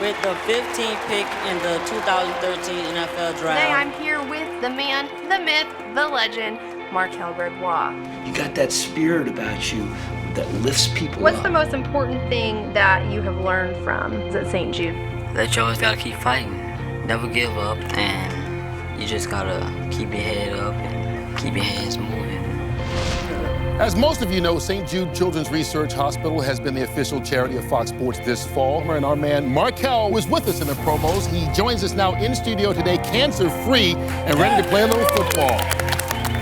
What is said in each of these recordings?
with the 15th pick in the 2013 NFL Draft. Today I'm here with the man, the myth, the legend, Markell Gregoire. You got that spirit about you that lifts people What's up. the most important thing that you have learned from St. Jude? That you always gotta keep fighting, never give up, and you just gotta keep your head up and keep your hands moving. As most of you know, St. Jude Children's Research Hospital has been the official charity of Fox Sports this fall. And our man Markell was with us in the promos. He joins us now in studio today, cancer-free and ready to play a little football.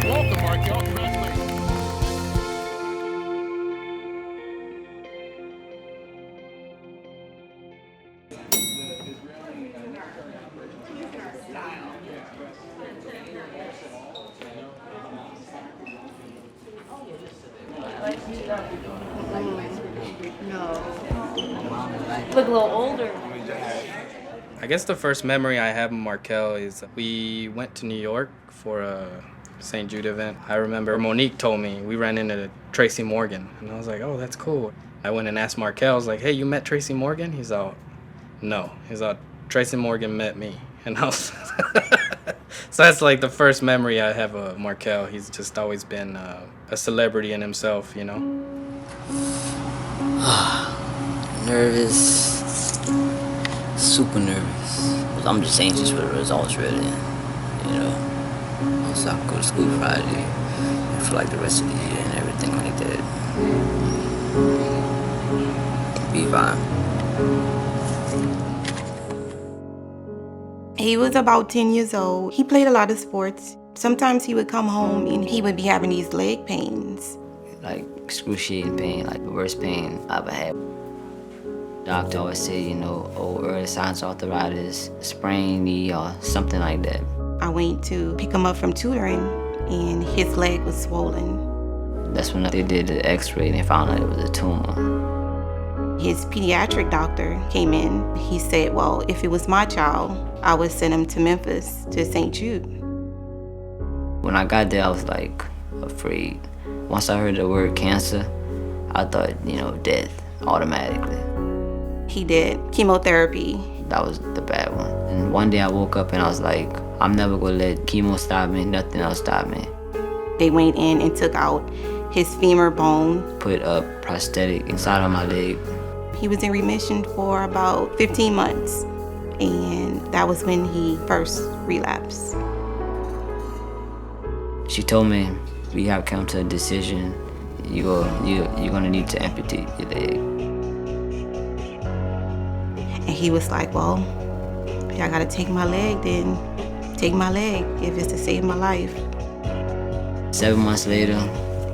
Welcome, Markell. Congratulations. Look a little older. I guess the first memory I have of Markell is we went to New York for a St. Jude event. I remember Monique told me we ran into Tracy Morgan, and I was like, oh, that's cool. I went and asked Markell, I was like, hey, you met Tracy Morgan? He's all, no. He's all, Tracy Morgan met me. And I was, so that's like the first memory I have of Markell. He's just always been a celebrity in himself, you know? Nervous, super nervous. I'm just anxious for the results, really. You know, so I can go to school Friday for like the rest of the year and everything like that. Be fine. He was about 10 years old. He played a lot of sports. Sometimes he would come home and he would be having these leg pains. Like excruciating pain, like the worst pain I ever had. Doctor always say, you know, early signs of arthritis, sprained knee or something like that. I went to pick him up from tutoring and his leg was swollen. That's when they did the x-ray and they found out it was a tumor. His pediatric doctor came in. He said, well, if it was my child, I would send him to Memphis, to St. Jude. When I got there, I was like afraid. Once I heard the word cancer, I thought, you know, death automatically. He did chemotherapy. That was the bad one. And one day I woke up and I was like, I'm never gonna let chemo stop me, nothing else stop me. They went in and took out his femur bone. Put a prosthetic inside of my leg. He was in remission for about 15 months. And that was when he first relapsed. She told me, we have come to a decision. You're gonna need to amputate your leg. And he was like, well, if I gotta take my leg, then take my leg if it's to save my life. 7 months later,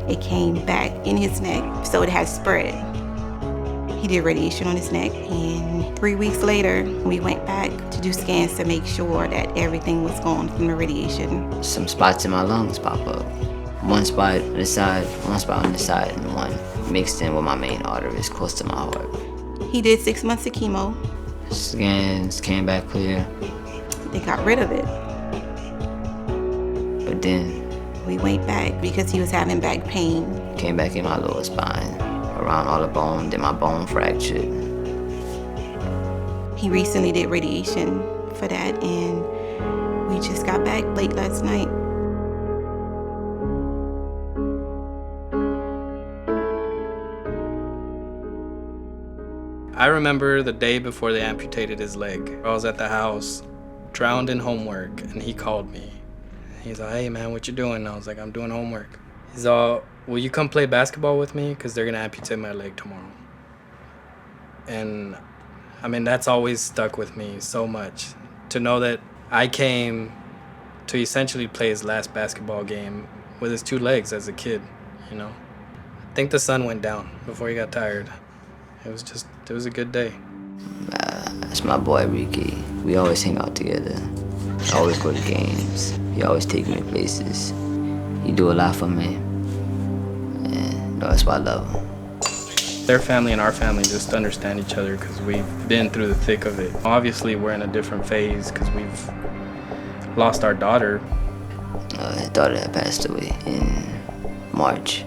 it came back in his neck, so it had spread. He did radiation on his neck, and 3 weeks later, we went back to do scans to make sure that everything was gone from the radiation. Some spots in my lungs pop up. One spot on this side, one spot on this side, and one mixed in with my main arteries close to my heart. He did 6 months of chemo. Scans came back clear. They got rid of it. But then we went back because he was having back pain. Came back in my lower spine, around all the bone, then my bone fractured. He recently did radiation for that, and we just got back late last night. I remember the day before they amputated his leg. I was at the house, drowned in homework, and he called me. He's like, hey man, what you doing? I was like, I'm doing homework. He's all, will you come play basketball with me? Because they're gonna amputate my leg tomorrow. And I mean, that's always stuck with me so much. To know that I came to essentially play his last basketball game with his two legs as a kid, you know? I think the sun went down before he got tired. It was a good day. That's my boy, Ricky. We always hang out together. I always go to games. He always take me places. He do a lot for me. And that's why I love him. Their family and our family just understand each other because we've been through the thick of it. Obviously, we're in a different phase because we've lost our daughter. His daughter had passed away in March.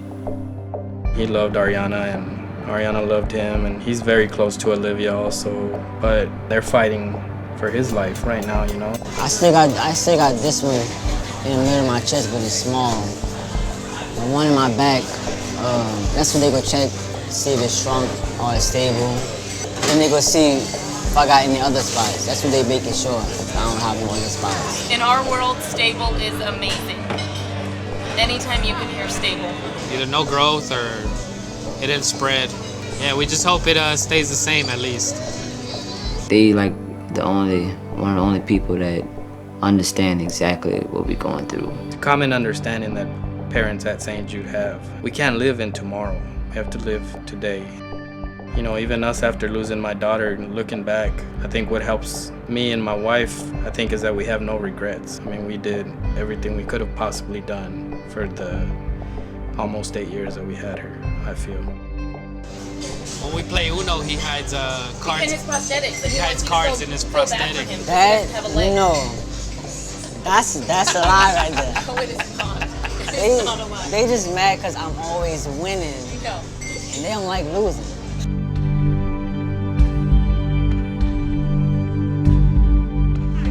He loved Ariana, and Ariana loved him, and he's very close to Olivia also, but they're fighting for his life right now, you know? I still got this one in the middle of my chest, but it's small. The one in my back, that's when they go check, see if it's shrunk or it's stable. Then they go see if I got any other spots. That's what they making sure I don't have no other spots. In our world, stable is amazing. Anytime you can hear stable. Either no growth or it didn't spread. Yeah, we just hope it stays the same at least. They like one of the only people that understand exactly what we're going through. It's a common understanding that parents at St. Jude have. We can't live in tomorrow. We have to live today. You know, even us after losing my daughter, looking back, I think what helps me and my wife, I think, is that we have no regrets. I mean, we did everything we could have possibly done for the almost 8 years that we had her, I feel. When we play Uno, he hides cards. In his prosthetics. He hides cards in his prosthetic. That, you know, that's a lie right there. Oh, it is not. It's not a lie. They just mad because I'm always winning, No. and they don't like losing.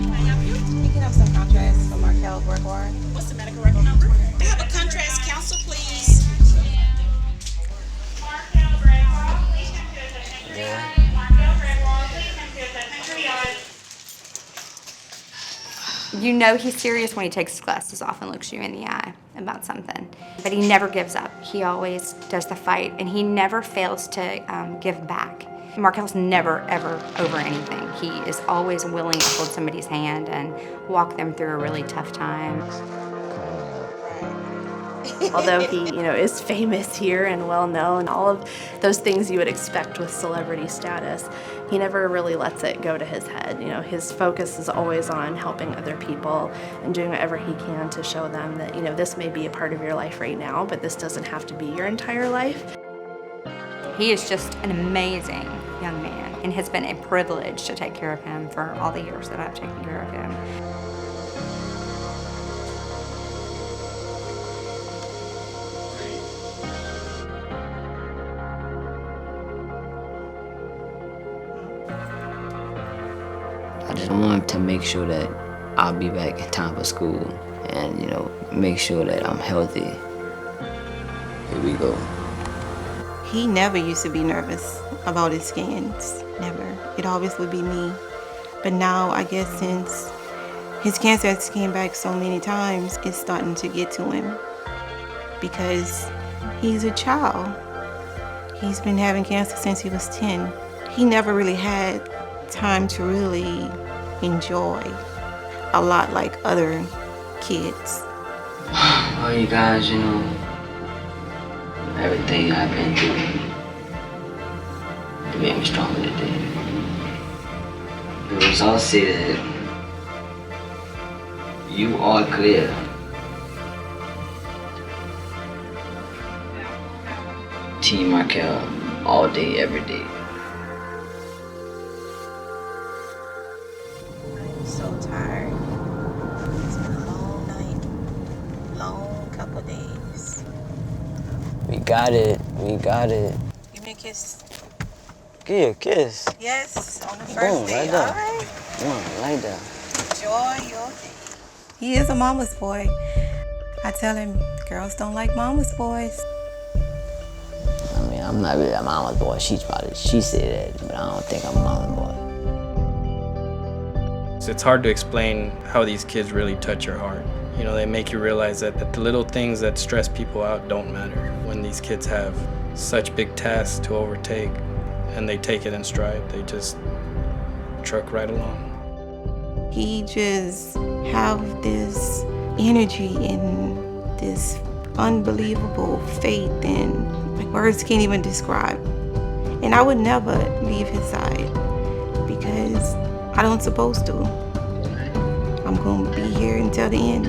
You can have some contrast for Markell Gregoire. What's the medical record number? I have a contrast counsel, please. Markell Gregoire, please come to attention to yard. Markell Gregoire, please come to attention to yard. You know he's serious when he takes his glasses off and looks you in the eye about something. But he never gives up. He always does the fight, and he never fails to give back. Markell's never, ever over anything. He is always willing to hold somebody's hand and walk them through a really tough time. Although he, is famous here and well known, all of those things you would expect with celebrity status, he never really lets it go to his head. His focus is always on helping other people and doing whatever he can to show them that, this may be a part of your life right now, but this doesn't have to be your entire life. He is just an amazing young man, and has been a privilege to take care of him for all the years that I've taken care of him. I just want to make sure that I'll be back in time for school and, make sure that I'm healthy. Here we go. He never used to be nervous about his scans, never. It always would be me. But now, I guess since his cancer has came back so many times, it's starting to get to him because he's a child. He's been having cancer since he was 10. He never really had time to really enjoy a lot like other kids. Well, you guys, everything I've been through, it made me stronger today. The results say that you are clear. Team Markell, all day, every day. I'm so tired. It's been a long night, long couple days. We got it. Give me a kiss. Give you a kiss. Yes, on the first Boom, day. right there. All right. Like that. Enjoy your day. He is a mama's boy. I tell him, girls don't like mama's boys. I mean, I'm not really a mama's boy. She said that, but I don't think I'm a mama's boy. It's hard to explain how these kids really touch your heart. They make you realize that the little things that stress people out don't matter. When these kids have such big tasks to overtake and they take it in stride, they just truck right along. He just have this energy and this unbelievable faith, and like words can't even describe. And I would never leave his side because I don't supposed to. I'm gonna be here until the end.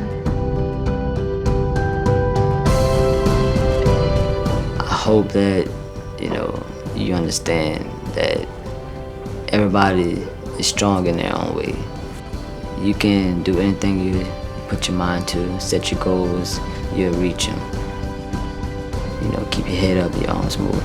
I hope that, you understand that everybody is strong in their own way. You can do anything you put your mind to, set your goals, you'll reach them. Keep your head up, your arms moving.